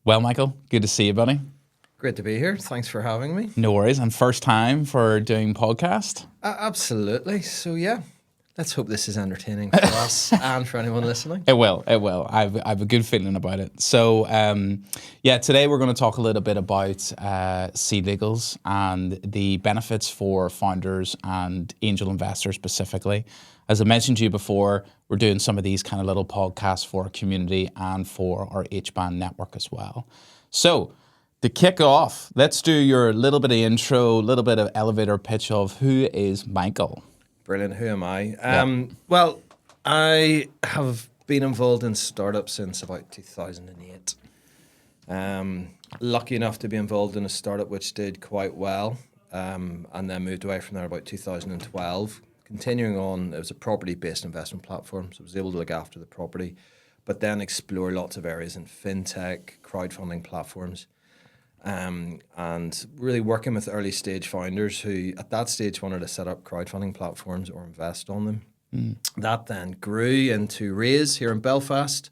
Well, Michael, good to see you, buddy. Great to be here. Thanks for having me. No worries. And first time for doing podcast? Absolutely. So, yeah, let's hope this is entertaining for us and for anyone listening. It will. It will. I've a good feeling about it. So, today we're going to talk a little bit about SeedLegals and the benefits for founders and angel investors specifically. As I mentioned to you before, we're doing some of these kind of little podcasts for our community and for our HBAN network as well. So, to kick off, let's do your little bit of intro, little bit of elevator pitch of who is Michael. Brilliant. Who am I? Well, I have been involved in startups since about 2008. Lucky enough to be involved in a startup which did quite well, and then moved away from there about 2012. Continuing on, it was a property-based investment platform, so I was able to look after the property, but then explore lots of areas in fintech, crowdfunding platforms, and really working with early stage founders who at that stage wanted to set up crowdfunding platforms or invest on them. That then grew into Raise here in Belfast,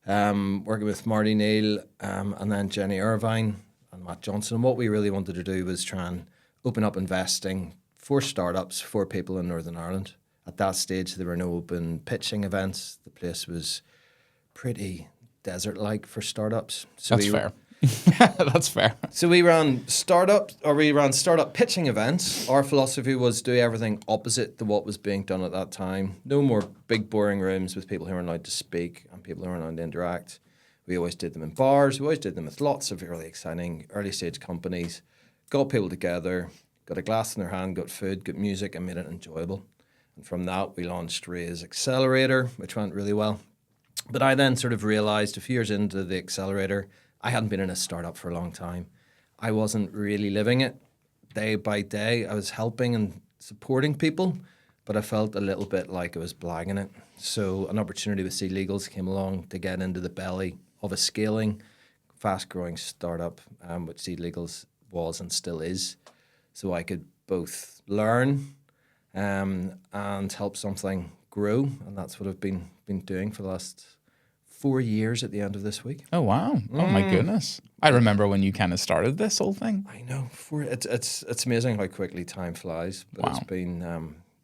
working with Marty Neal and then Jenny Irvine and Matt Johnson. And what we really wanted to do was try and open up investing for startups for people in Northern Ireland. At that stage, there were no open pitching events. The place was pretty desert-like for startups. So That's fair. That's fair. So we ran startup pitching events. Our philosophy was do everything opposite to what was being done at that time. No more big boring rooms with people who aren't allowed to speak and people who aren't allowed to interact. We always did them in bars. We always did them with lots of really exciting early stage companies. Got people together, got a glass in their hand, got food, got music, and made it enjoyable. And from that, we launched Raise Accelerator, which went really well. But I then sort of realized a few years into the accelerator, I hadn't been in a startup for a long time. I wasn't really living it day by day. I was helping and supporting people, but I felt a little bit like I was blagging it. So an opportunity with SeedLegals came along to get into the belly of a scaling, fast-growing startup, which SeedLegals was and still is. So I could both learn and help something grow, and that's what I've been doing for the last 4 years at the end of this week. Oh, wow. Oh, my goodness. I remember when you kind of started this whole thing. I know. It's amazing how quickly time flies, but Wow.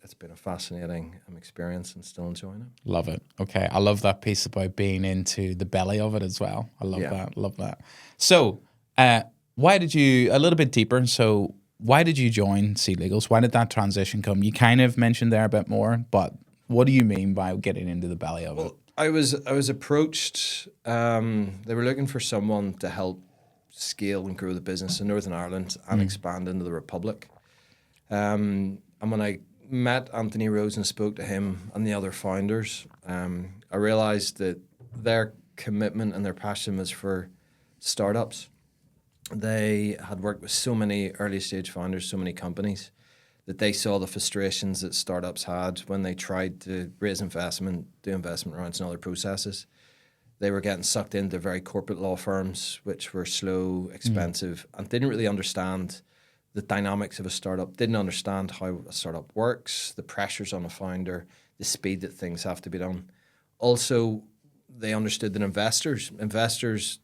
It's been a fascinating experience and still enjoying it. Love it. Okay. I love that piece about being into the belly of it as well. I love that. Love that. So, why did you, a little bit deeper, so why did you join SeedLegals? Why did that transition come? You kind of mentioned there a bit more, but what do you mean by getting into the belly of it? I was approached. They were looking for someone to help scale and grow the business in Northern Ireland and expand into the Republic. And when I met Anthony Rose and spoke to him and the other founders, I realized that their commitment and their passion was for startups. They had worked with so many early stage founders, so many companies, that they saw the frustrations that startups had when they tried to raise investment, do investment rounds and other processes. They were getting sucked into very corporate law firms, which were slow, expensive, and didn't really understand the dynamics of a startup, didn't understand how a startup works, the pressures on a founder, the speed that things have to be done. Also, they understood that investors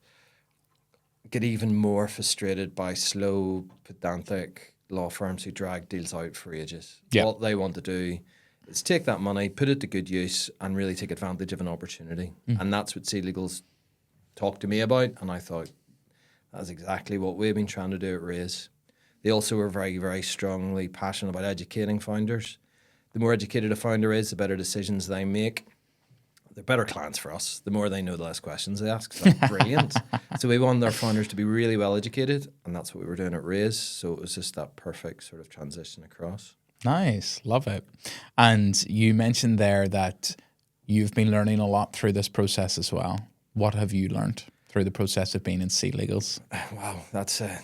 get even more frustrated by slow, pedantic law firms who drag deals out for ages. Yeah. What they want to do is take that money, put it to good use, and really take advantage of an opportunity. And that's what SeedLegals talked to me about, and I thought that's exactly what we've been trying to do at Raise. They also were very, very strongly passionate about educating founders. The more educated a founder is, the better decisions they make. They're better clients for us. The more they know, the less questions they ask. So that's brilliant. So we wanted our founders to be really well educated, and that's what we were doing at Raise. So it was just that perfect sort of transition across. Nice. Love it. And you mentioned there that you've been learning a lot through this process as well. What have you learned through the process of being in SeedLegals? Wow, that's a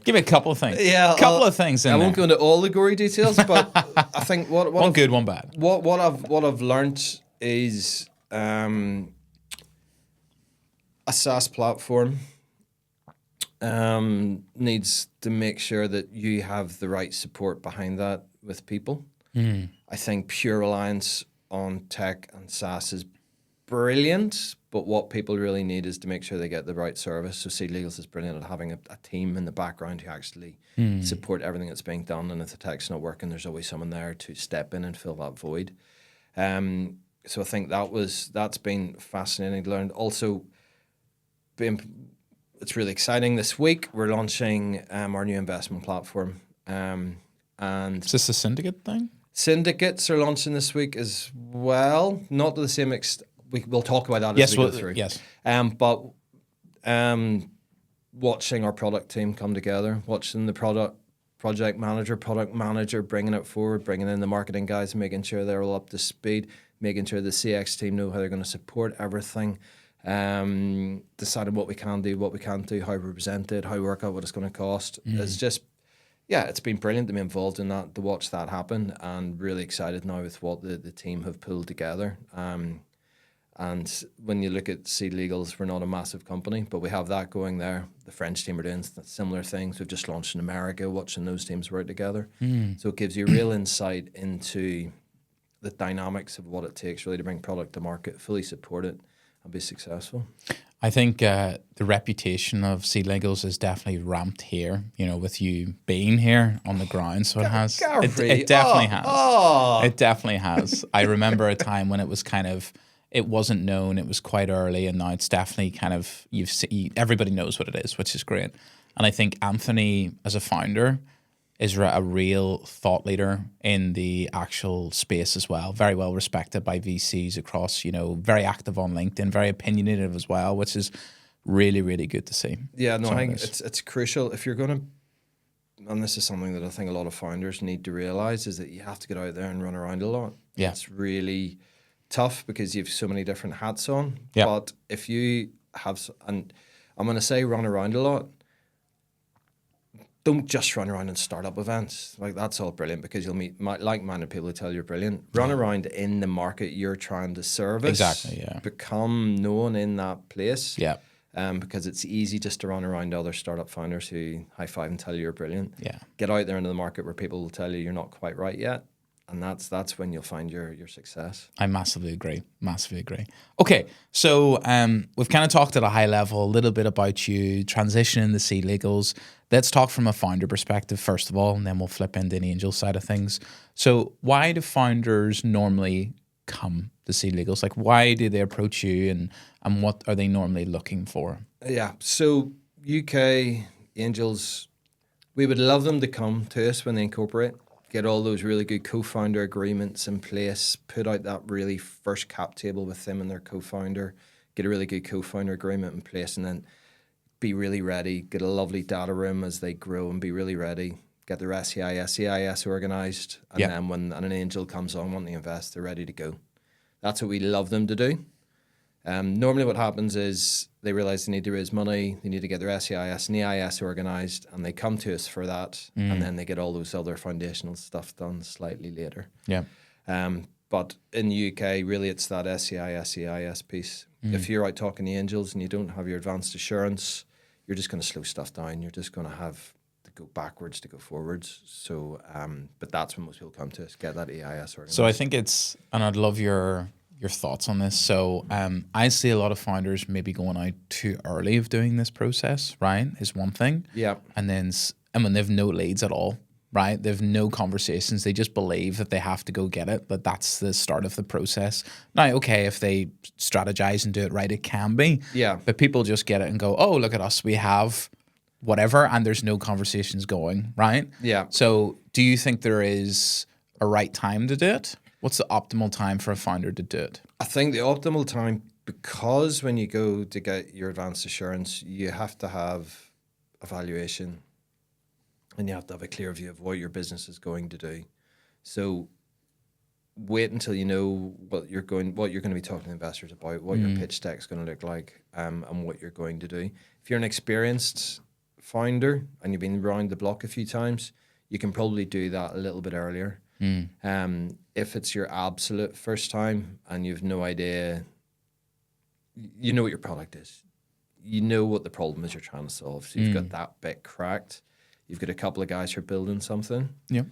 Give me a couple of things. Yeah, a couple of things in I there. won't go into all the gory details, but I think what One I've, good, one bad. what I've learned is a SaaS platform needs to make sure that you have the right support behind that with people. I think pure reliance on tech and SaaS is brilliant, but what people really need is to make sure they get the right service. So SeedLegals is brilliant at having a team in the background who actually support everything that's being done. And if the tech's not working, there's always someone there to step in and fill that void. So I think that's been fascinating to learn. Also, it's really exciting. This week we're launching our new investment platform. And is this a syndicate thing? Syndicates are launching this week as well. Not to the same extent. We'll talk about that as we go through. Yes. But watching our product team come together, watching the product manager bringing it forward, bringing in the marketing guys and making sure they're all up to speed, making sure the CX team know how they're going to support everything, deciding what we can do, what we can't do, how we present it, how we work out what it's going to cost. It's just, it's been brilliant to be involved in that, to watch that happen, and really excited now with what the team have pulled together. And when you look at SeedLegals, we're not a massive company, but we have that going there. The French team are doing similar things. We've just launched in America, watching those teams work together. So it gives you real insight into the dynamics of what it takes really to bring product to market, fully support it, and be successful. I think the reputation of SeedLegals is definitely ramped here, with you being here on the ground. So it has. It definitely has. It definitely has. I remember a time when it was it wasn't known, it was quite early, and now it's definitely everybody knows what it is, which is great. And I think Anthony, as a founder, is a real thought leader in the actual space as well. Very well respected by VCs across, very active on LinkedIn, very opinionated as well, which is really, really good to see. Yeah, no, I think it's crucial. If you're going to, and this is something that I think a lot of founders need to realize, is that you have to get out there and run around a lot. Yeah. It's really tough because you have so many different hats on. Yeah. But if you have, and I'm going to say run around a lot, don't just run around in startup events. Like, that's all brilliant because you'll meet like-minded people who tell you you're brilliant. Run around in the market you're trying to service. Exactly, yeah. Become known in that place. Yeah. Because it's easy just to run around other startup founders who high-five and tell you you're brilliant. Yeah. Get out there into the market where people will tell you you're not quite right yet. And that's when you'll find your success. I massively agree. Okay, so we've kind of talked at a high level a little bit about you transitioning the SeedLegals. Let's talk from a founder perspective first of all, and then we'll flip into the angel side of things. So why do founders normally come to SeedLegals? Like, why do they approach you, and what are they normally looking for? Yeah, so UK angels, we would love them to come to us when they incorporate. Get all those really good co-founder agreements in place, put out that really first cap table with them and their co-founder, get a really good co-founder agreement in place, and then be really ready, get a lovely data room as they grow and be really ready, get their SEIS organized, and then when an angel comes on wanting to invest, they're ready to go. That's what we love them to do. Normally what happens is they realize they need to raise money, they need to get their SEIS and EIS organized, and they come to us for that, and then they get all those other foundational stuff done slightly later. Yeah. But in the UK, really it's that SEIS, EIS piece. If you're out talking to angels and you don't have your advanced assurance, you're just going to slow stuff down. You're just going to have to go backwards to go forwards. So, but that's when most people come to us, get that EIS organized. So I think and I'd love your thoughts on this. So I see a lot of founders maybe going out too early of doing this process, right, is one thing. Yeah. And then, they've no leads at all, right? They've no conversations. They just believe that they have to go get it, that that's the start of the process. Now, okay, if they strategize and do it right, it can be. Yeah. But people just get it and go, oh, look at us, we have whatever, and there's no conversations going, right? Yeah. So do you think there is a right time to do it? What's the optimal time for a founder to do it? I think the optimal time, because when you go to get your advanced assurance, you have to have evaluation and you have to have a clear view of what your business is going to do. So wait until you know what you're going to be talking to investors about, what your pitch deck is going to look like, and what you're going to do. If you're an experienced founder and you've been around the block a few times, you can probably do that a little bit earlier. If it's your absolute first time and you've no idea, you know what your product is. You know what the problem is you're trying to solve. So you've got that bit cracked. You've got a couple of guys who are building something. Yeah.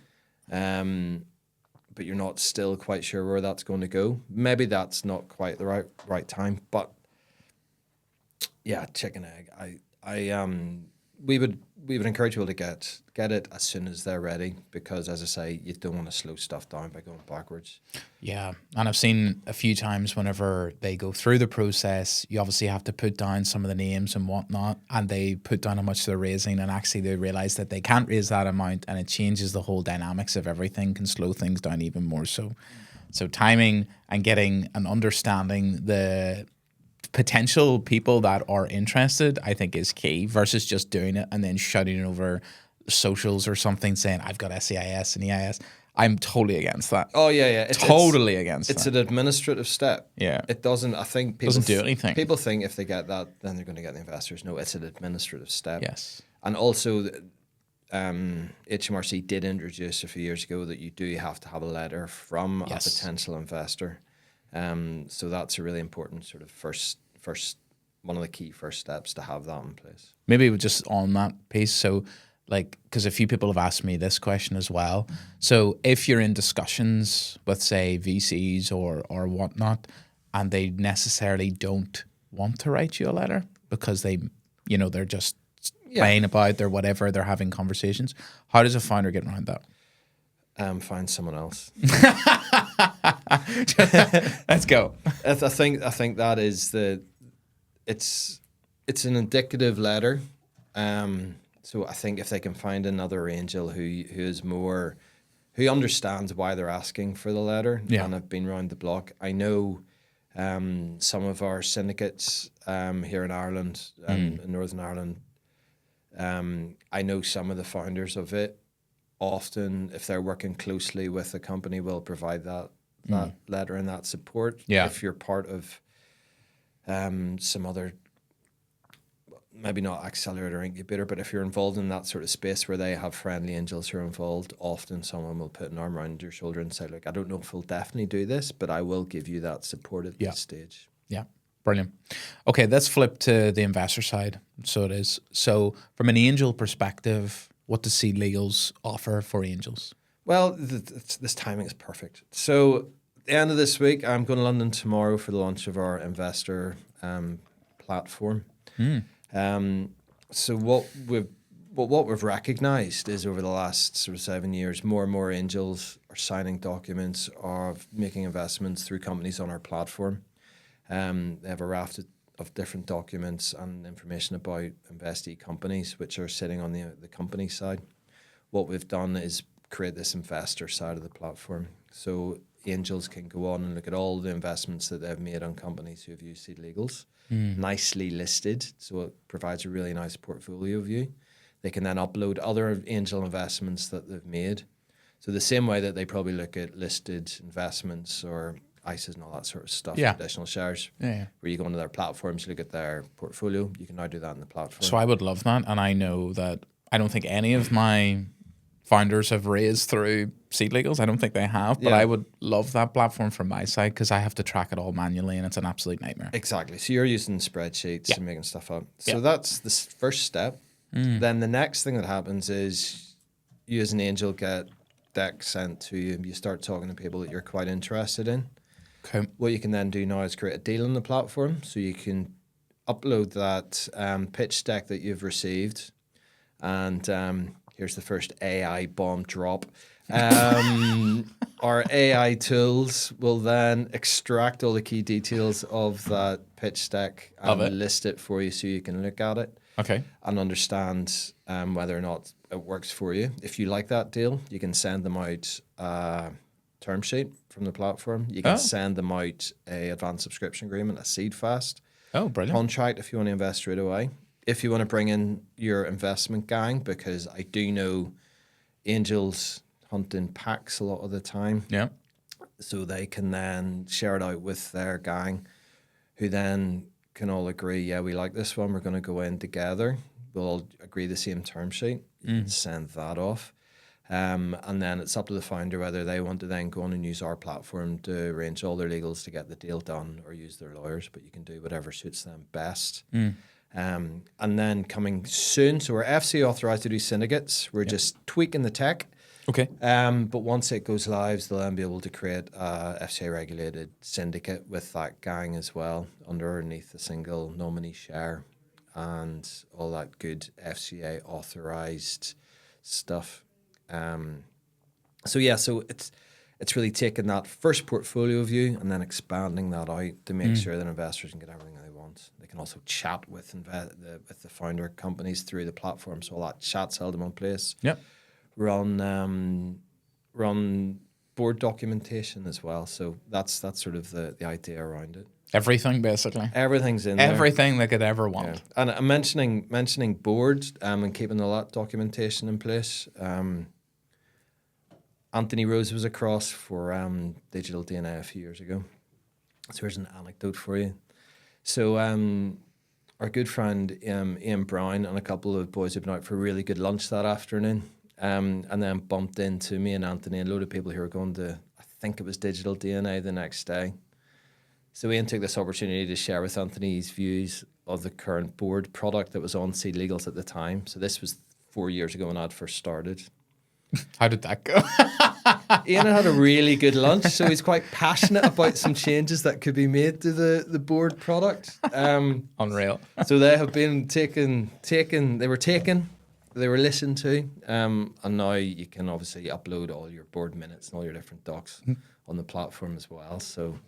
But but you're not still quite sure where that's going to go. Maybe that's not quite the right time. But yeah, chicken egg. We would encourage people to get it as soon as they're ready, because, as I say, you don't want to slow stuff down by going backwards. Yeah, and I've seen a few times whenever they go through the process, you obviously have to put down some of the names and whatnot, and they put down how much they're raising, and actually they realize that they can't raise that amount, and it changes the whole dynamics of everything, can slow things down even more so. So timing and getting and understanding the potential people that are interested, I think, is key, versus just doing it and then shouting it over socials or something saying, I've got SEIS and EIS. I'm totally against that. Oh, yeah. Totally against It's that. an administrative step. Yeah. It doesn't, I think people... Doesn't do anything. People think if they get that, then they're going to get the investors. No, it's an administrative step. Yes. And also, HMRC did introduce a few years ago that you do have to have a letter from a potential investor. So that's a really important sort of first one of the key first steps, to have that in place. Maybe just on that piece. So, like, because a few people have asked me this question as well. So if you're in discussions with, say, VCs or whatnot, and they necessarily don't want to write you a letter because they, they're just playing about or whatever, they're having conversations, how does a founder get around that? Find someone else. Let's go. I think that is it's an indicative letter. So I think if they can find another angel who understands why they're asking for the letter and have been around the block. I know some of our syndicates here in Ireland, in Northern Ireland, I know some of the founders of it. Often, if they're working closely with a company, will provide that letter and that support. Yeah. If you're part of some other, maybe not accelerator or incubator, but if you're involved in that sort of space where they have friendly angels who are involved, often someone will put an arm around your shoulder and say, look, I don't know if we'll definitely do this, but I will give you that support at this stage. Yeah. Brilliant. Okay, let's flip to the investor side. So it is. So from an angel perspective, what does SeedLegals offer for angels? Well, this timing is perfect. So at the end of this week, I'm going to London tomorrow for the launch of our investor platform. So what we've recognised is over the last sort of 7 years, more and more angels are signing documents, are making investments through companies on our platform. They have a raft of different documents and information about investee companies, which are sitting on the company side. What we've done is create this investor side of the platform. So angels can go on and look at all the investments that they've made on companies who have used SeedLegals, nicely listed. So it provides a really nice portfolio view. They can then upload other angel investments that they've made. So the same way that they probably look at listed investments or ISAs and all that sort of stuff, additional shares, where you go onto their platforms, you look at their portfolio, you can now do that in the platform. So I would love that. And I know that I don't think any of my founders have raised through SeedLegals. I don't think they have, but I would love that platform from my side, because I have to track it all manually and it's an absolute nightmare. Exactly. So you're using spreadsheets and making stuff up. So that's the first step. Then the next thing that happens is you as an angel get decks sent to you. You start talking to people that you're quite interested in. Okay. What you can then do now is create a deal on the platform. So you can upload that pitch deck that you've received. And here's the first AI bomb drop. Our AI tools will then extract all the key details of that pitch deck and list it for you so you can look at it. Okay. And understand whether or not it works for you. If you like that deal, you can send them out a term sheet from the platform. You can send them out a advanced subscription agreement, a seed fast contract if you want to invest straight away. If you want to bring in your investment gang, because I do know angels hunt in packs a lot of the time. Yeah. So they can then share it out with their gang, who then can all agree, yeah, we like this one, we're going to go in together. We'll all agree the same term sheet. You can send that off. And then it's up to the founder whether they want to then go on and use our platform to arrange all their legals to get the deal done, or use their lawyers, but you can do whatever suits them best. And then coming soon, so we're FC authorized to do syndicates. We're just tweaking the tech. Okay. But once it goes live, they'll then be able to create a FCA regulated syndicate with that gang as well, underneath a single nominee share and all that good FCA authorized stuff. So it's really taking that first portfolio view and then expanding that out to make sure that investors can get everything they want. They can also chat with the founder companies through the platform, so all that chat's held in one place. Yep. Run board documentation as well. So that's sort of the idea around it. Everything, basically. Everything's in there. Everything they could ever want. Yeah. And I'm mentioning boards and keeping all that documentation in place. Anthony Rose was across for Digital DNA a few years ago. So here's an anecdote for you. So our good friend Ian Brown and a couple of boys had been out for a really good lunch that afternoon. And then bumped into me and Anthony and a load of people who were going to, I think it was Digital DNA the next day. So Ian took this opportunity to share with Anthony his views of the current board product that was on SeedLegals at the time. So this was 4 years ago when I'd first started. How did that go? Ian had a really good lunch, so he's quite passionate about some changes that could be made to the board product. Unreal. So they have been taken, they were listened to, and now you can obviously upload all your board minutes and all your different docs on the platform as well. So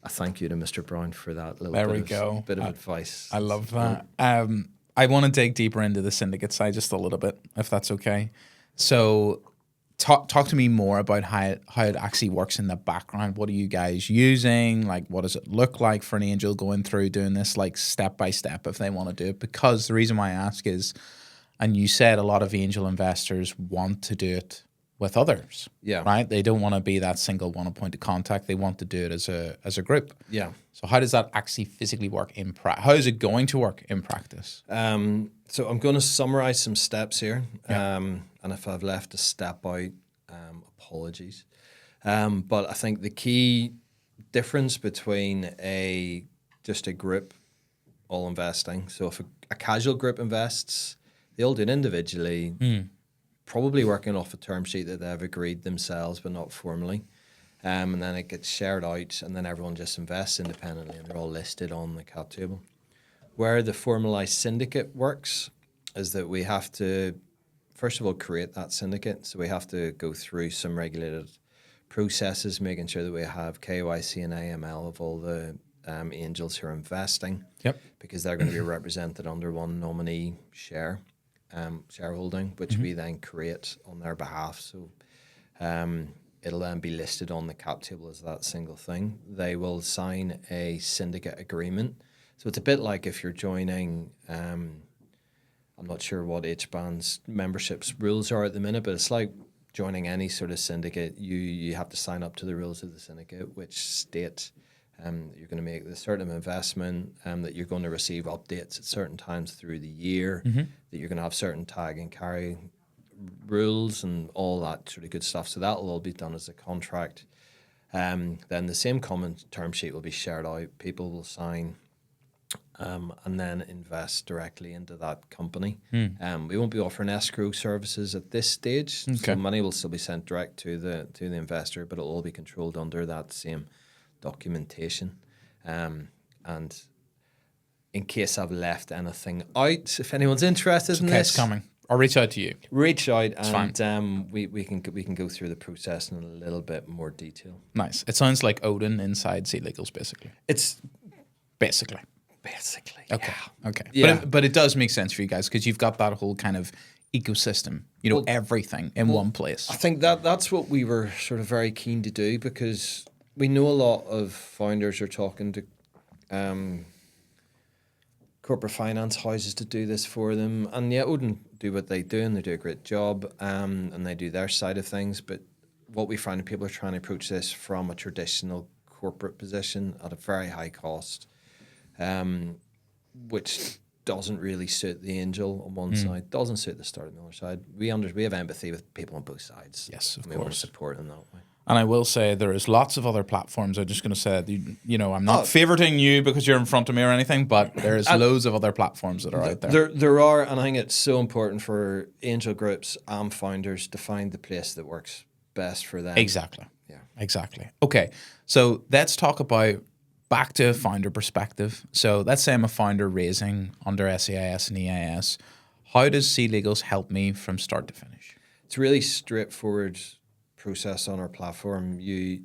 a thank you to Mr. Brown for that little bit of advice. I love that. I want to dig deeper into the syndicate side just a little bit, if that's okay. So talk to me more about how it actually works in the background. What are you guys using? Like, what does it look like for an angel going through doing this, like step by step, if they want to do it? Because the reason why I ask is, and you said a lot of angel investors want to do it with others. Yeah. Right? They don't want to be that single one point of contact. They want to do it as a group. Yeah. So how does that actually physically work in practice? How is it going to work in practice? So I'm going to summarize some steps here. Yeah. And if I've left a step out, apologies. But I think the key difference between just a group all investing. So if a casual group invests, they all do it individually, probably working off a term sheet that they've agreed themselves, but not formally. And then it gets shared out, and then everyone just invests independently, and they're all listed on the cap table. Where the formalized syndicate works is that we have to, first of all, create that syndicate. So we have to go through some regulated processes, making sure that we have KYC and AML of all the angels who are investing. Yep. Because they're going to be represented under one nominee shareholding, which we then create on their behalf. So it'll then be listed on the cap table as that single thing. They will sign a syndicate agreement. So it's a bit like if you're joining, I'm not sure what HBAN's membership's rules are at the minute, but it's like joining any sort of syndicate. You have to sign up to the rules of the syndicate, which state you're going to make a certain investment, that you're going to receive updates at certain times through the year, that you're going to have certain tag and carry rules and all that sort of good stuff. So that will all be done as a contract. Then the same common term sheet will be shared out. People will sign and then invest directly into that company. We won't be offering escrow services at this stage. Okay. So money will still be sent direct to the investor, but it'll all be controlled under that same documentation. And in case I've left anything out, if anyone's interested in this, it's coming. I'll reach out to you. Reach out, and we can go through the process in a little bit more detail. Nice. It sounds like Odin inside SeedLegals, basically. It's basically. Okay. Yeah. Okay. Yeah. But it does make sense for you guys because you've got that whole kind of ecosystem, everything in one place. I think that's what we were sort of very keen to do, because we know a lot of founders are talking to corporate finance houses to do this for them, and yeah, Odin do what they do, and they do a great job, and they do their side of things. But what we find, people are trying to approach this from a traditional corporate position at a very high cost, which doesn't really suit the angel on one side, doesn't suit the startup on the other side. We have empathy with people on both sides. Yes, of we want course. to support them that way. And I will say there is lots of other platforms. I'm just going to say, I'm not favoriting you because you're in front of me or anything, but there's loads of other platforms that are out there. There are, and I think it's so important for angel groups and founders to find the place that works best for them. Exactly. Yeah. Exactly. Okay. So let's talk about back to a founder perspective. So let's say I'm a founder raising under SEIS and EIS. How does SeedLegals help me from start to finish? It's really straightforward process on our platform. You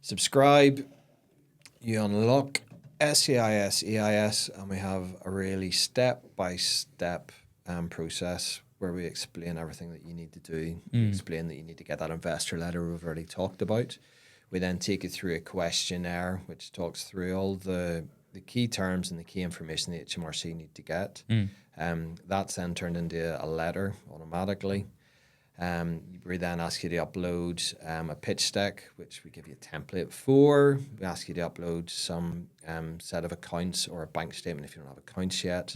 subscribe, you unlock SEIS, EIS, and we have a really step-by-step process where we explain everything that you need to do. We explain that you need to get that investor letter we've already talked about. We then take you through a questionnaire which talks through all the key terms and the key information the HMRC need to get. That's then turned into a letter automatically. We then ask you to upload a pitch deck, which we give you a template for. We ask you to upload some set of accounts or a bank statement if you don't have accounts yet.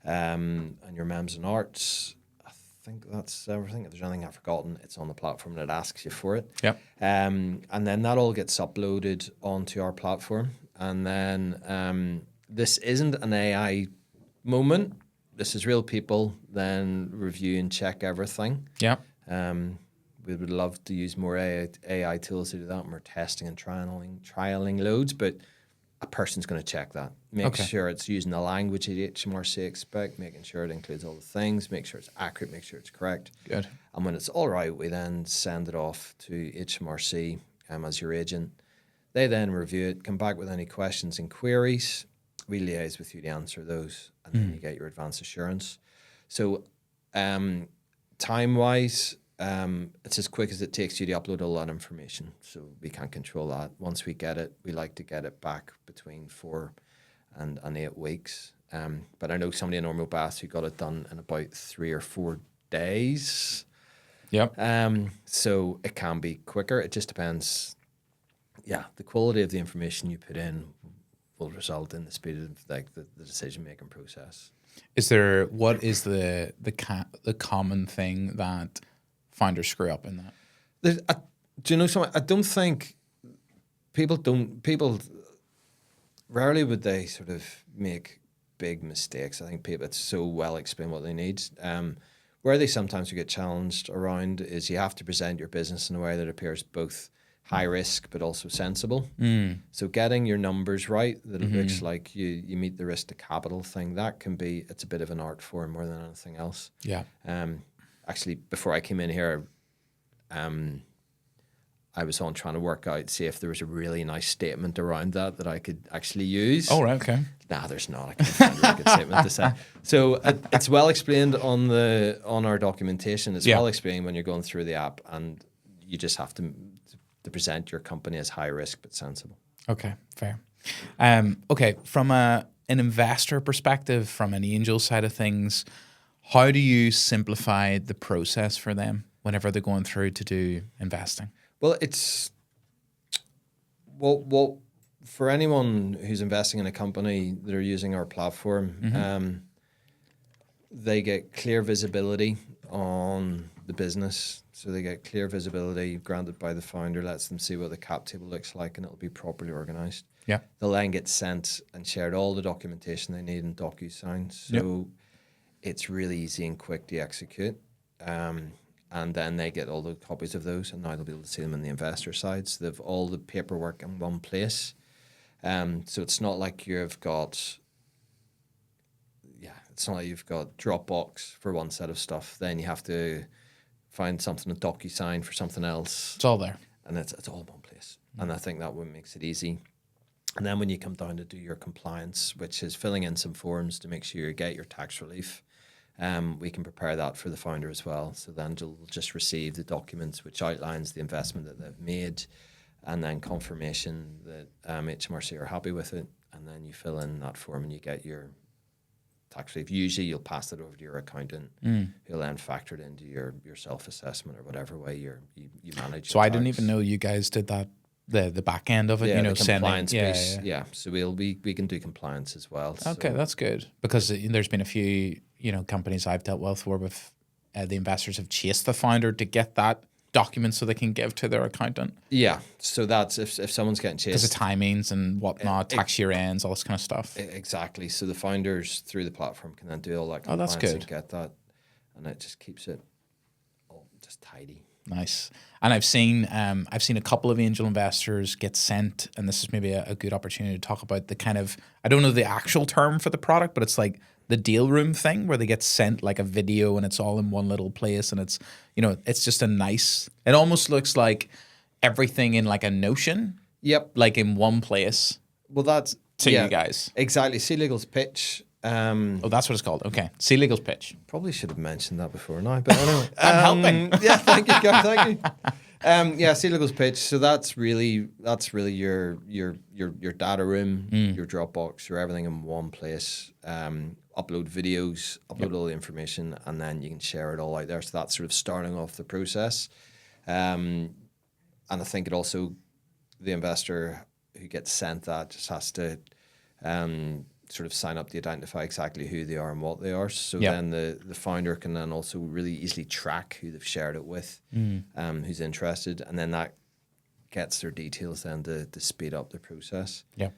And your MEMS and arts. I think that's everything. If there's anything I've forgotten, it's on the platform and it asks you for it. Yep. And then that all gets uploaded onto our platform. And then this isn't an AI moment. This is real people then review and check everything. Yeah. We would love to use more AI tools to do that. And we're testing and trialing loads, but a person's going to check that. Make sure it's using the language that HMRC expect, making sure it includes all the things, make sure it's accurate, make sure it's correct. Good. And when it's all right, we then send it off to HMRC as your agent. They then review it, come back with any questions and queries. We liaise with you to answer those, and then you get your advance assurance. So time-wise, it's as quick as it takes you to upload all that information. So we can't control that. Once we get it, we like to get it back between 4 and 8 weeks. But I know somebody in Normal Bath who got it done in about 3 or 4 days. Yep. So it can be quicker. It just depends. Yeah, the quality of the information you put in will result in the speed of the decision-making process. What is the common thing that founders screw up in that? Do you know something? I don't think people rarely would they sort of make big mistakes. I think it's so well explained what they need. Where they sometimes get challenged around is you have to present your business in a way that appears both high risk but also sensible. So getting your numbers right, that it looks like you meet the risk to capital thing, it's a bit of an art form more than anything else. Yeah. Actually, before I came in here, I was on trying to work out, see if there was a really nice statement around that I could actually use. Oh, right, okay. Nah, there's not. I can't find a really good statement to say. So it's well explained on our documentation. It's well explained when you're going through the app, and you just have to present your company as high risk but sensible. Okay, fair. Okay, from an investor perspective, from an angel side of things, how do you simplify the process for them whenever they're going through to do investing? Well, it's for anyone who's investing in a company that are using our platform, they get clear visibility on the business. So they get clear visibility granted by the founder, lets them see what the cap table looks like, and it'll be properly organized. Yeah. They'll then get sent and shared all the documentation they need in DocuSign. So it's really easy and quick to execute. And then they get all the copies of those, and now they'll be able to see them on the investor side. So they've all the paperwork in one place. So it's not like you've got Dropbox for one set of stuff. Then you have to find something in DocuSign for something else. It's all there. And it's all in one place. And I think that one makes it easy. And then when you come down to do your compliance, which is filling in some forms to make sure you get your tax relief, we can prepare that for the founder as well. So then you'll just receive the documents which outlines the investment that they've made, and then confirmation that HMRC are happy with it. And then you fill in that form and you get your tax relief. Usually you'll pass it over to your accountant, who'll then factor it into your self-assessment or whatever way you manage. So I didn't even know you guys did that. The back end of it, the compliance piece. Yeah. So we can do compliance as well. Okay, that's good, because there's been a few companies I've dealt with where the investors have chased the founder to get that documents so they can give to their accountant. Yeah. So that's if someone's getting chased. Because of timings and whatnot, tax year ends, all this kind of stuff. Exactly. So the founders through the platform can then do all that Oh, that's compliance good. and get that. And it just keeps it all just tidy. Nice. And I've seen a couple of angel investors get sent, and this is maybe a good opportunity to talk about the kind of, I don't know the actual term for the product, but it's like the deal room thing where they get sent like a video and it's all in one little place, and it's, you know, it's just a nice, it almost looks like everything in like a Notion. Yep. Like in one place. Well, that's to you guys. Exactly. SeedLegals pitch. Oh, that's what it's called. Okay. SeedLegals pitch. Probably should have mentioned that before now, but anyway. I'm helping. Yeah, thank you, Gary. Thank you. SeedLegals pitch. So that's really your data room, your Dropbox, your everything in one place. Upload videos, upload all the information, and then you can share it all out there. So that's sort of starting off the process. And I think it also, the investor who gets sent that just has to sort of sign up to identify exactly who they are and what they are. So then the founder can then also really easily track who they've shared it with, who's interested, and then that gets their details then to speed up the process. Yeah.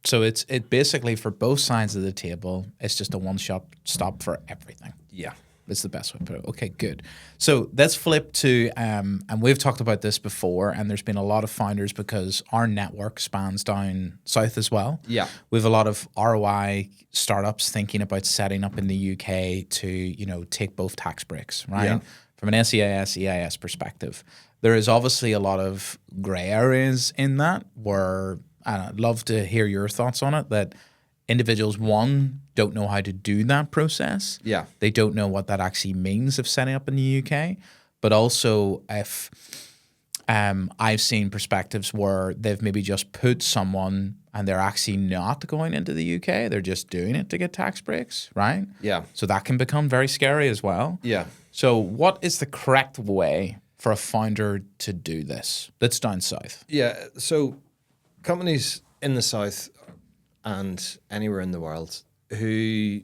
So it basically for both sides of the table, it's just a one-stop for everything. Yeah. That's the best way to put it. Okay, good. So let's flip to, and we've talked about this before, and there's been a lot of founders because our network spans down south as well. Yeah. We have a lot of ROI startups thinking about setting up in the UK to, you know, take both tax breaks, right? Yeah. From an SEIS, EIS perspective. There is obviously a lot of gray areas in that where, and I'd love to hear your thoughts on it, that individuals, one, don't know how to do that process. Yeah. They don't know what that actually means of setting up in the UK. But also if I've seen perspectives where they've maybe just put someone and they're actually not going into the UK. They're just doing it to get tax breaks, right? Yeah. So that can become very scary as well. Yeah. So what is the correct way for a founder to do this that's down south? Yeah. So companies in the south and anywhere in the world who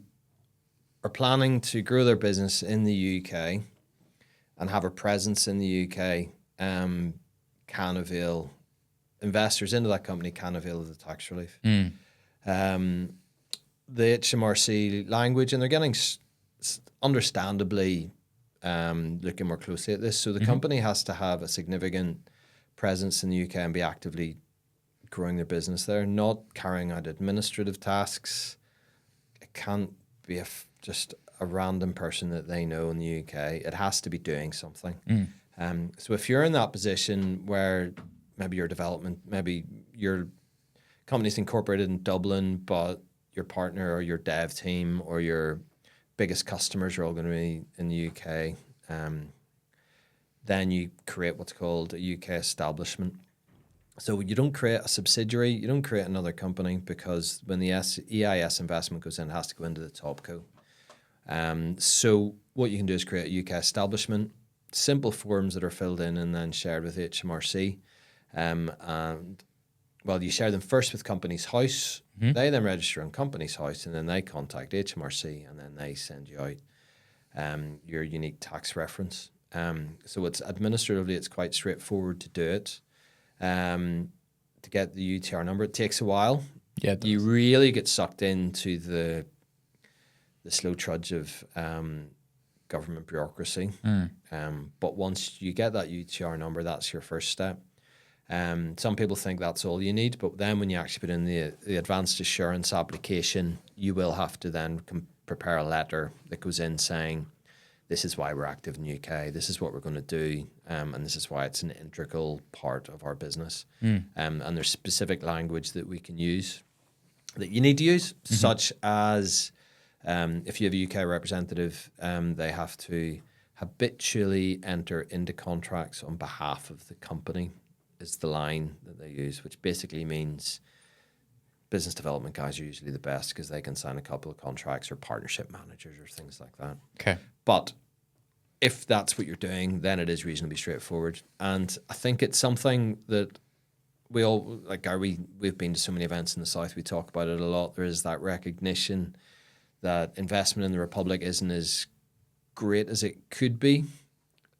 are planning to grow their business in the UK and have a presence in the UK can avail, investors into that company can avail of the tax relief. The HMRC language, and they're getting understandably looking more closely at this. So the company has to have a significant presence in the UK and be actively growing their business there, not carrying out administrative tasks. It can't be just a random person that they know in the UK. It has to be doing something. So if you're in that position where maybe your development, maybe your company's incorporated in Dublin, but your partner or your dev team or your biggest customers are all going to be in the UK, then you create what's called a UK establishment. So you don't create a subsidiary, you don't create another company, because when the EIS investment goes in, it has to go into the topco. So what you can do is create a UK establishment, simple forms that are filled in and then shared with HMRC. And well, you share them first with Companies House. They then register on Companies House, and then they contact HMRC, and then they send you out your unique tax reference. So it's administratively, it's quite straightforward to do it. To get the UTR number, it takes a while. Yeah, you really get sucked into the slow trudge of government bureaucracy. But once you get that UTR number, that's your first step. Some people think that's all you need, but then when you actually put in the advanced assurance application, you will have to then prepare a letter that goes in saying, this is why we're active in the UK, this is what we're going to do, and this is why it's an integral part of our business. And there's specific language that we can use, that you need to use, such as if you have a UK representative, they have to habitually enter into contracts on behalf of the company, is the line that they use, which basically means business development guys are usually the best because they can sign a couple of contracts, or partnership managers or things like that. Okay. But if that's what you're doing, then it is reasonably straightforward. And I think it's something that we all, like Gary, we've been to so many events in the South, we talk about it a lot. There is that recognition that investment in the Republic isn't as great as it could be.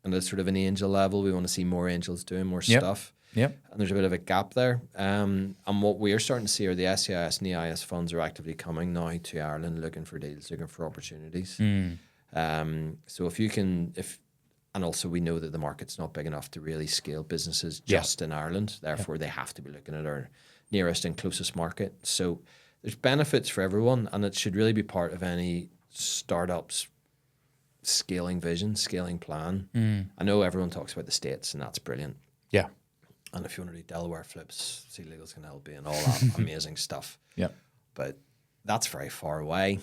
and at sort of an angel level, we want to see more angels doing more Yep. stuff. Yep. And there's a bit of a gap there. And what we're starting to see are the SEIS and EIS funds are actively coming now to Ireland looking for deals, looking for opportunities. So and also we know that the market's not big enough to really scale businesses just in Ireland. Therefore, they have to be looking at our nearest and closest market. So there's benefits for everyone, and it should really be part of any startup's scaling vision, scaling plan. I know everyone talks about the States, and that's brilliant. Yeah. And if you want to do Delaware flips, SeedLegals can help you and all that amazing stuff. Yep. But that's very far away.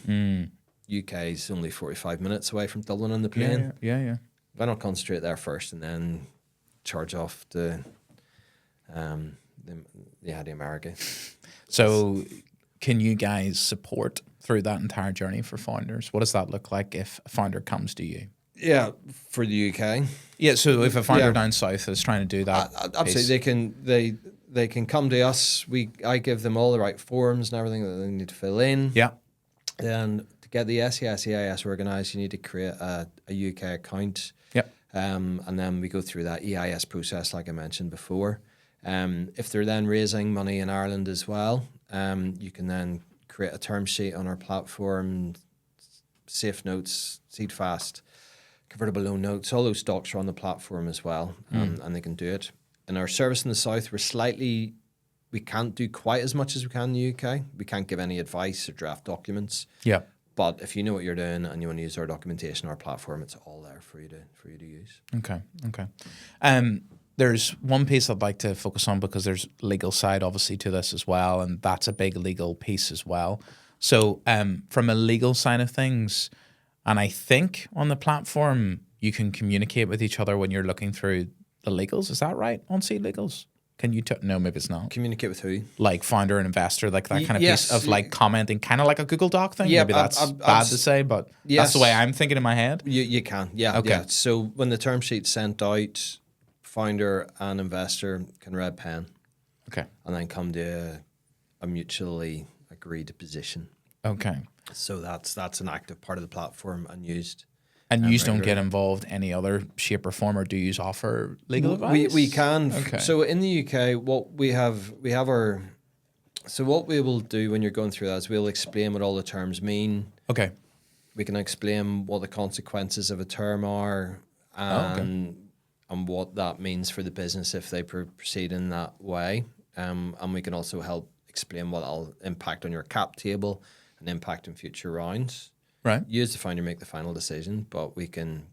UK is only 45 minutes away from Dublin on the plane. Yeah. Why not concentrate there first and then charge off the America? So can you guys support through that entire journey for founders? What does that look like if a founder comes to you? Yeah, for the UK. Yeah, so if a founder down south is trying to do that, absolutely, they can come to us. I give them all the right forms and everything that they need to fill in. Yeah. And to get the SES EIS organised, you need to create a UK account. Yep. And then we go through that EIS process, like I mentioned before. If they're then raising money in Ireland as well, you can then create a term sheet on our platform, safe notes, seed fast, convertible loan notes. All those docs are on the platform as well, and they can do it. In our service in the south, we can't do quite as much as we can in the UK. We can't give any advice or draft documents. Yeah. But if you know what you're doing and you want to use our documentation, our platform, it's all there for you to use. Okay. There's one piece I'd like to focus on because there's legal side obviously to this as well, and that's a big legal piece as well. So from a legal side of things, and I think on the platform you can communicate with each other when you're looking through the legals. Is that right on SeedLegals? Can you no, maybe it's not. Communicate with who? Like founder and investor, like that kind of yes. piece of like commenting, kind of like a Google Doc thing. Yeah, maybe that's bad to say, but that's the way I'm thinking in my head. You can, yeah. Okay. Yeah. So when the term sheet's sent out, founder and investor can red pen. Okay. And then come to a mutually agreed position. Okay. So that's an active part of the platform and used. And you don't get involved any other shape or form, or do you offer legal advice? We can. Okay. So in the UK, what we will do when you're going through that is we'll explain what all the terms mean. Okay. We can explain what the consequences of a term are and what that means for the business if they proceed in that way. And we can also help explain what will impact on your cap table and impact in future rounds. Right. You as the founder make the final decision, but we can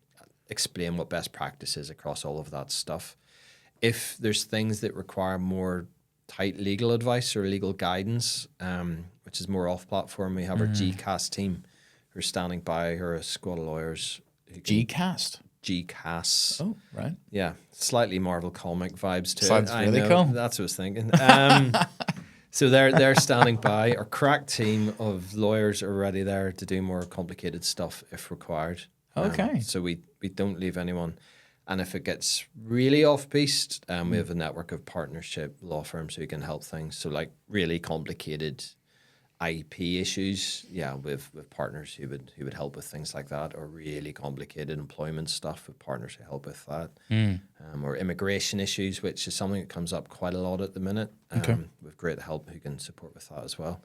explain what best practice is across all of that stuff. If there's things that require more tight legal advice or legal guidance, which is more off-platform, we have our GCAS team who are standing by, who are a squad of lawyers. GCAS? GCAS. Oh, right. Yeah, slightly Marvel comic vibes to Sounds it. really cool. That's what I was thinking. So they're standing by. Our crack team of lawyers are already there to do more complicated stuff if required. Okay. So we don't leave anyone. And if it gets really off-piste, we have a network of partnership law firms who can help things. So like really complicated IP issues, with partners who would help with things like that, or really complicated employment stuff with partners who help with that, or immigration issues, which is something that comes up quite a lot at the minute. With great help who can support with that as well.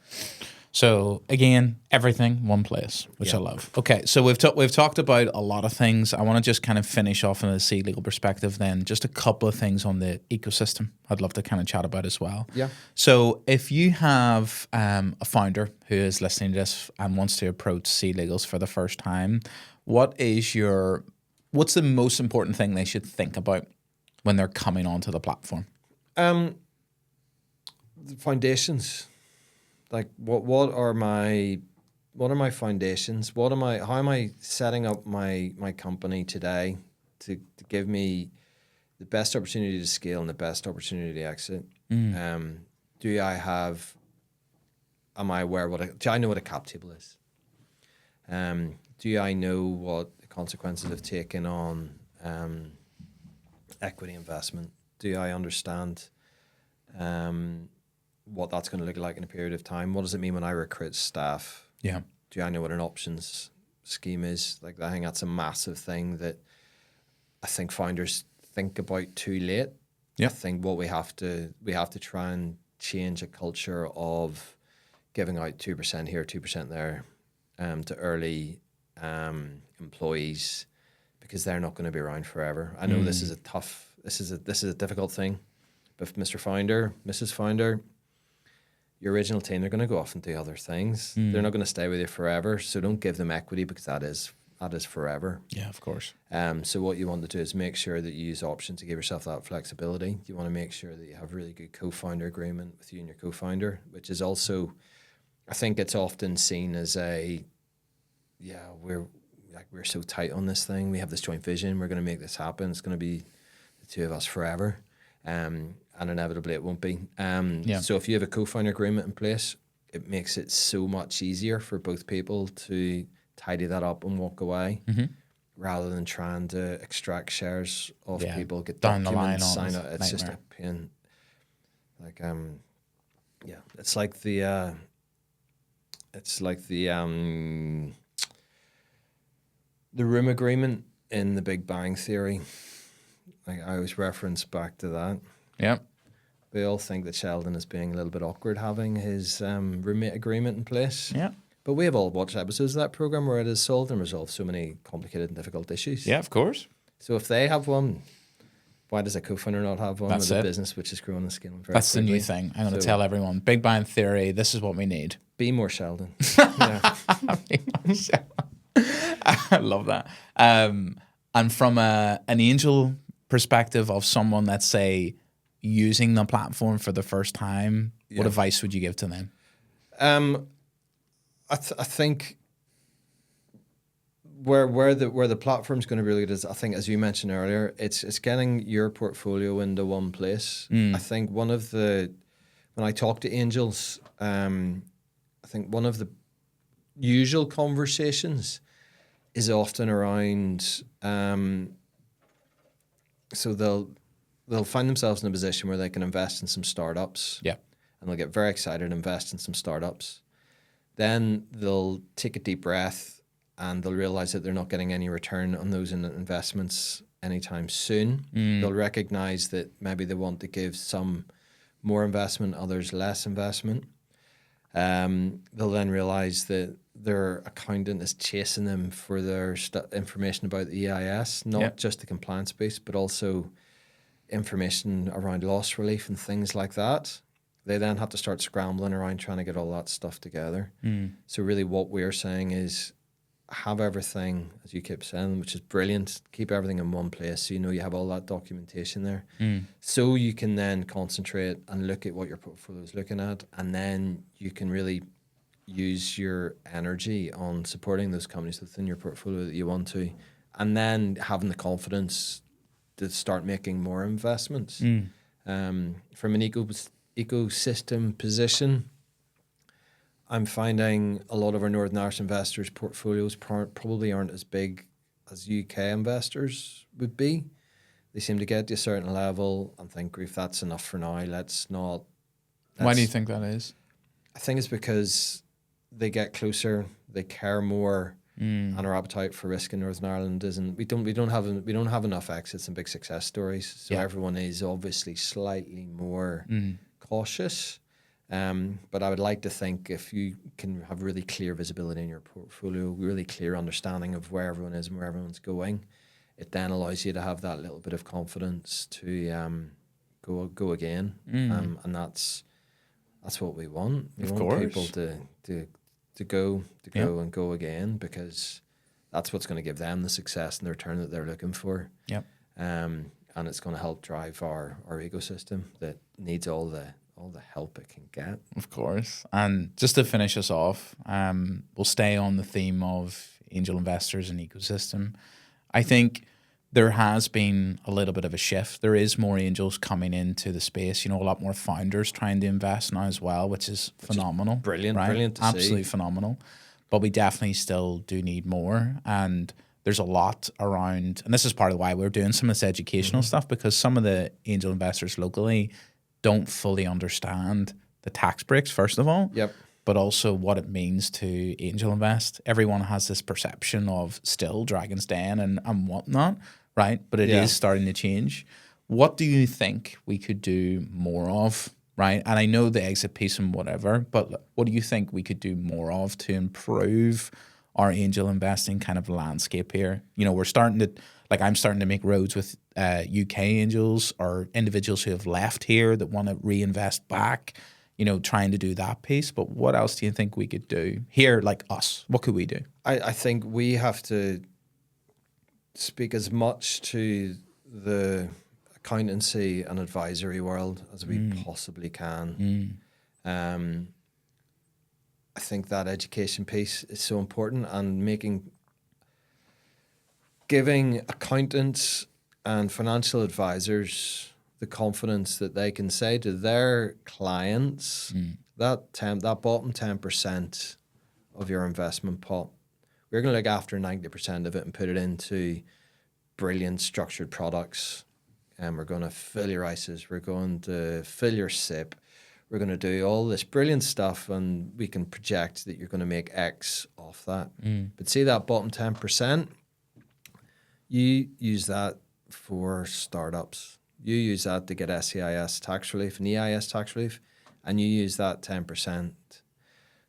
So again, everything one place, which I love. Okay, so we've talked about a lot of things. I want to just kind of finish off in a seed legal perspective. Then just a couple of things on the ecosystem I'd love to kind of chat about as well. Yeah. So if you have a founder who is listening to this and wants to approach SeedLegals for the first time, what's the most important thing they should think about when they're coming onto the platform? The foundations. Like what are my foundations? How am I setting up my company today to give me the best opportunity to scale and the best opportunity to exit? Do I know what a cap table is? Do I know what the consequences of taking on equity investment? Do I understand what that's going to look like in a period of time? What does it mean when I recruit staff? Yeah. Do I know what an options scheme is? Like, I think that's a massive thing that I think founders think about too late. Yeah. I think what we have to try and change a culture of giving out 2% here, 2% there, to early employees, because they're not going to be around forever. I know this is a difficult thing, but Mr. Founder, Mrs. Founder, your original team, they're going to go off and do other things. They're not going to stay with you forever. So don't give them equity, because that is forever. Yeah, of course. So what you want to do is make sure that you use options to give yourself that flexibility. You want to make sure that you have really good co-founder agreement with you and your co-founder, which is also, I think it's often seen as we're so tight on this thing. We have this joint vision. We're going to make this happen. It's going to be the two of us forever. And inevitably it won't be. So if you have a co-founder agreement in place, it makes it so much easier for both people to tidy that up and walk away, rather than trying to extract shares off people, get down the line, documents, sign it. It's just a pain. Like it's like the room agreement in The Big Bang Theory. Like, I always reference back to that. Yeah. We all think that Sheldon is being a little bit awkward having his roommate agreement in place. Yeah. But we have all watched episodes of that program where it has solved and resolved so many complicated and difficult issues. Yeah, of course. So if they have one, why does a co-founder not have one That's with a it. business which is growing and scaling very That's quickly? the new thing. I'm going to tell everyone, Big Bang Theory, this is what we need. Be more Sheldon. Yeah. I love that. And from an angel perspective of someone that's, say, using the platform for the first time, what advice would you give to them? I think where the platform's going to be really good is, I think, as you mentioned earlier, it's getting your portfolio into one place. I think when I talk to angels, I think one of the usual conversations is often around, so they'll find themselves in a position where they can invest in some startups. Yeah. And they'll get very excited and invest in some startups. Then they'll take a deep breath and they'll realize that they're not getting any return on those investments anytime soon. They'll recognize that maybe they want to give some more investment, others less investment. They'll then realize that their accountant is chasing them for their information about the EIS, not just the compliance piece, but also information around loss relief and things like that. They then have to start scrambling around trying to get all that stuff together. So really what we're saying is have everything, as you keep saying, which is brilliant, keep everything in one place so you know you have all that documentation there. So you can then concentrate and look at what your portfolio is looking at, and then you can really use your energy on supporting those companies within your portfolio that you want to, and then having the confidence to start making more investments. From an ecosystem position, I'm finding a lot of our Northern Irish investors' portfolios probably aren't as big as UK investors would be. They seem to get to a certain level and think, "Grief, that's enough for now. Let's not." Why do you think that is? I think it's because they get closer, they care more, and our appetite for risk in Northern Ireland isn't. We don't have enough exits and big success stories. So everyone is obviously slightly more cautious. But I would like to think if you can have really clear visibility in your portfolio, really clear understanding of where everyone is and where everyone's going, it then allows you to have that little bit of confidence to go again. And that's what we want. We want people to go and go again, because that's what's going to give them the success and the return that they're looking for. And it's going to help drive our ecosystem that needs all the help it can get. Of course. And just to finish us off, we'll stay on the theme of angel investors and ecosystem. I think there has been a little bit of a shift. There is more angels coming into the space. A lot more founders trying to invest now as well, which is phenomenal. Brilliant, right? brilliant to see. Absolutely phenomenal. But we definitely still do need more. And there's a lot around, and this is part of why we're doing some of this educational stuff, because some of the angel investors locally don't fully understand the tax breaks, first of all, but also what it means to angel invest. Everyone has this perception of still Dragon's Den and whatnot, right? But it is starting to change. What do you think we could do more of, right? And I know the exit piece and whatever, but what do you think we could do more of to improve our angel investing kind of landscape here? You know, we're starting to, like I'm starting to make roads with UK angels or individuals who have left here that want to reinvest back, you know, trying to do that piece. But what else do you think we could do here, like us? What could we do? I think we have to speak as much to the accountancy and advisory world as we possibly can. I think that education piece is so important, and giving accountants and financial advisors the confidence that they can say to their clients that bottom 10% of your investment pot, we're going to look after 90% of it and put it into brilliant structured products. And we're going to fill your ISAs. We're going to fill your SIP. We're going to do all this brilliant stuff, and we can project that you're going to make X off that. But see that bottom 10%, you use that for startups. You use that to get SEIS tax relief and EIS tax relief, and you use that 10%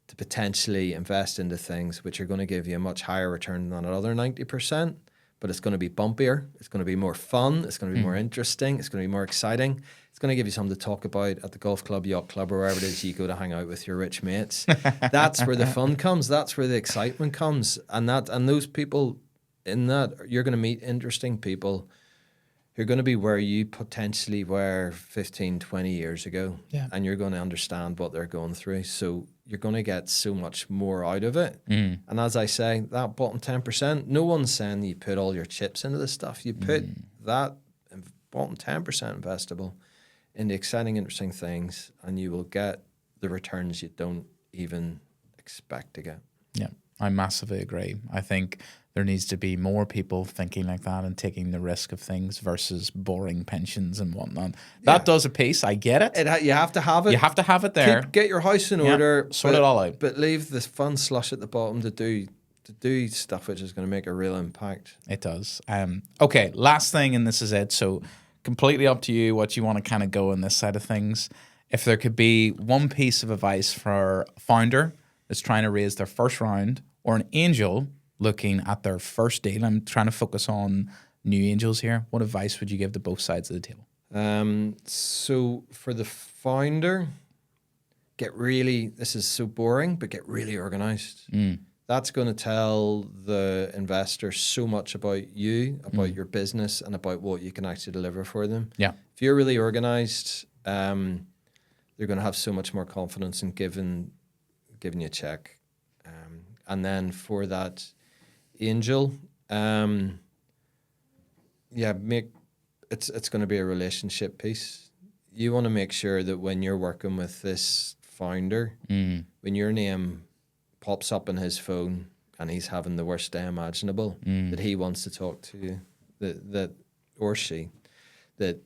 to potentially invest into things which are going to give you a much higher return than another 90%, but it's going to be bumpier, it's going to be more fun, it's going to be more interesting, it's going to be more exciting. It's going to give you something to talk about at the golf club, yacht club, or wherever it is you go to hang out with your rich mates. That's where the fun comes. That's where the excitement comes. And those people in that, you're going to meet interesting people who are going to be where you potentially were 15, 20 years ago. Yeah. And you're going to understand what they're going through. So you're going to get so much more out of it. And as I say, that bottom 10%, no one's saying you put all your chips into this stuff. You put that bottom 10% investable into exciting, interesting things, and you will get the returns you don't even expect to get. Yeah, I massively agree. I think there needs to be more people thinking like that and taking the risk of things versus boring pensions and whatnot. That does a piece. I get it. You have to have it. You have to have it there. Get your house in order. Sort it all out. But leave the fun slush at the bottom to do stuff which is going to make a real impact. It does. Okay, last thing, and this is it. So completely up to you what you want to kind of go on this side of things. If there could be one piece of advice for a founder that's trying to raise their first round, or an angel looking at their first deal, I'm trying to focus on new angels here, what advice would you give to both sides of the table? So for the founder, this is so boring, but get really organized. That's going to tell the investor so much about you, about your business, and about what you can actually deliver for them. Yeah. If you're really organized, they're going to have so much more confidence in giving you a check. And then for that angel, it's going to be a relationship piece. You want to make sure that when you're working with this founder, when your name pops up in his phone and he's having the worst day imaginable, that he wants to talk to you, that or she, that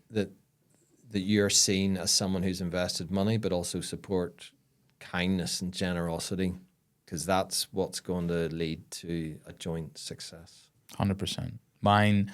you're seen as someone who's invested money, but also support kindness and generosity, because that's what's going to lead to a joint success. 100%. Mine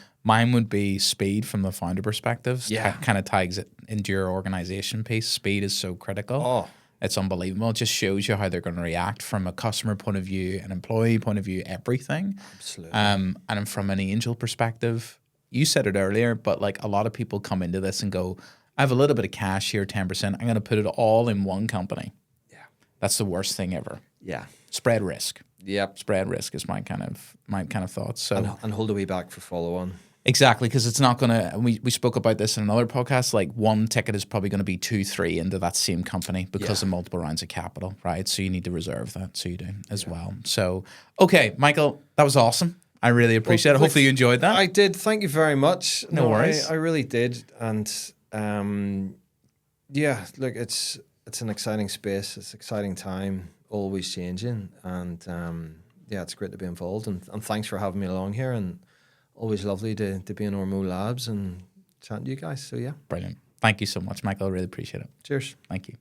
would be speed from the founder perspective. Yeah. Kind of ties it into your organization piece. Speed is so critical. Oh. It's unbelievable. It just shows you how they're going to react from a customer point of view, an employee point of view, everything. Absolutely. And from an angel perspective, you said it earlier, but like a lot of people come into this and go, I have a little bit of cash here, 10%. I'm going to put it all in one company. Yeah. That's the worst thing ever. Yeah. Spread risk. Yep. Spread risk is my kind of thoughts. So and hold a way back for follow on. Exactly, because it's not going to, we spoke about this in another podcast, like one ticket is probably going to be 2-3 into that same company because of multiple rounds of capital, right? So you need to reserve that, so you do as well. So, okay, Michael, that was awesome. I really appreciate it. Hopefully you enjoyed that. I did. Thank you very much. No worries. I really did. And look, it's an exciting space. It's an exciting time, always changing. And it's great to be involved. And thanks for having me along here. And always lovely to be in Ormo Labs and chatting to you guys. So, yeah. Brilliant. Thank you so much, Michael. I really appreciate it. Cheers. Thank you.